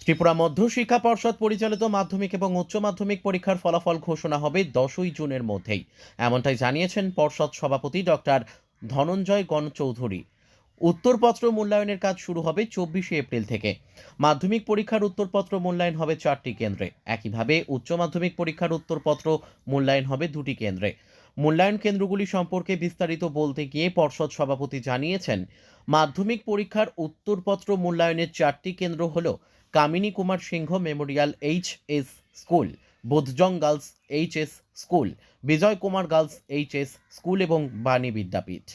ত্রিপুরা মধ্য শিক্ষা পর্ষদ পরিচালিত মাধ্যমিক এবং উচ্চ মাধ্যমিক পরীক্ষার ফলাফল ঘোষণা হবে 10ই জুনের মধ্যেই, এমনটাই জানিয়েছেন পর্ষদ সভাপতি ডক্টর ধনঞ্জয় গণচৌধুরী। উত্তরপত্র মূল্যায়নের কাজ শুরু হবে 24শে এপ্রিল থেকে। মাধ্যমিক পরীক্ষার উত্তরপত্র মূল্যায়ন হবে 4টি কেন্দ্রে, একইভাবে উচ্চ মাধ্যমিক পরীক্ষার উত্তরপত্র মূল্যায়ন হবে 2টি কেন্দ্রে। মূল্যায়ন কেন্দ্রগুলি সম্পর্কে বিস্তারিত বলতে গিয়ে পর্ষদ সভাপতি জানিয়েছেন, মাধ্যমিক পরীক্ষার উত্তরপত্র মূল্যায়নের 4টি কেন্দ্র হল Kamini Kumar Singha memorial HS. School, Bodhjung girls HS. School, Bijoy Kumar girls HS. School এবং বাণী বিদ্যাপীঠ।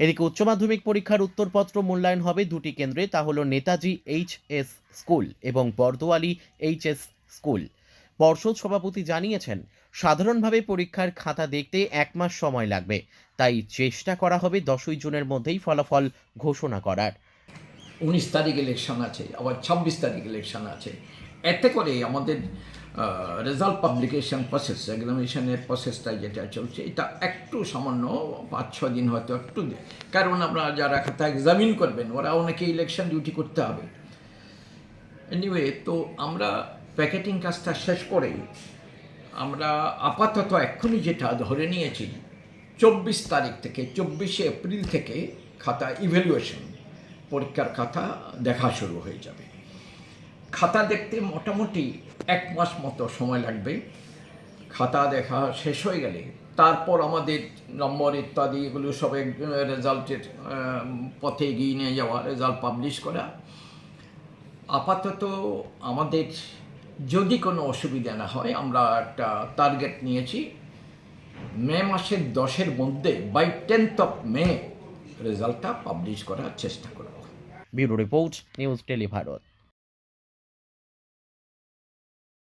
এদিকে উচ্চ মাধ্যমিক পরীক্ষার উত্তরপত্র মূল্যায়ন হবে 2টি কেন্দ্রে, তা হল নেতাজি এইচ.এস. স্কুল এবং বর্দোয়ালি এইচ.এস. স্কুল। পর্ষদ সভাপতি জানিয়েছেন, সাধারণভাবে পরীক্ষার খাতা দেখতে 1 মাস সময় লাগবে, তাই চেষ্টা করা হবে 10ই জুনের মধ্যেই ফলাফল ঘোষণা করার। 19 তারিখ ইলেকশন আছে, আবার 26 তারিখ ইলেকশন আছে। এতে করে আমাদের রেজাল্ট পাবলিকেশন প্রসেস, এক্সামিনেশনের প্রসেসটা যেটা চলছে, এটা একটু সামান্য 5-6 দিন হয়তো একটু, কারণ আমরা যারা খাতা এক্সামিন করবেন ওরা অনেকে ইলেকশন ডিউটি করতে হবে। এনিওয়ে, তো আমরা প্যাকেটিং কাজটা শেষ করে আমরা আপাতত এক্ষুনি যেটা ধরে নিয়েছি, 24 তারিখ থেকে 24শে এপ্রিল থেকে খাতা ইভ্যালুয়েশন, পরীক্ষার খাতা দেখা শুরু হয়ে যাবে। খাতা দেখতে মোটামুটি 1 মাস মতো সময় লাগবে। খাতা দেখা শেষ হয়ে গেলে তারপর আমাদের নম্বর ইত্যাদি এগুলো সব রেজাল্টের পথে এগিয়ে নিয়ে যাওয়া, রেজাল্ট পাবলিশ করা। আপাতত আমাদের যদি কোনো অসুবিধা না হয়, আমরা একটা টার্গেট নিয়েছি, মে মাসের 10-এর মধ্যে বাই 10th of May রেজাল্টটা পাবলিশ করার চেষ্টা করব। Bureau report, news tele Bharat.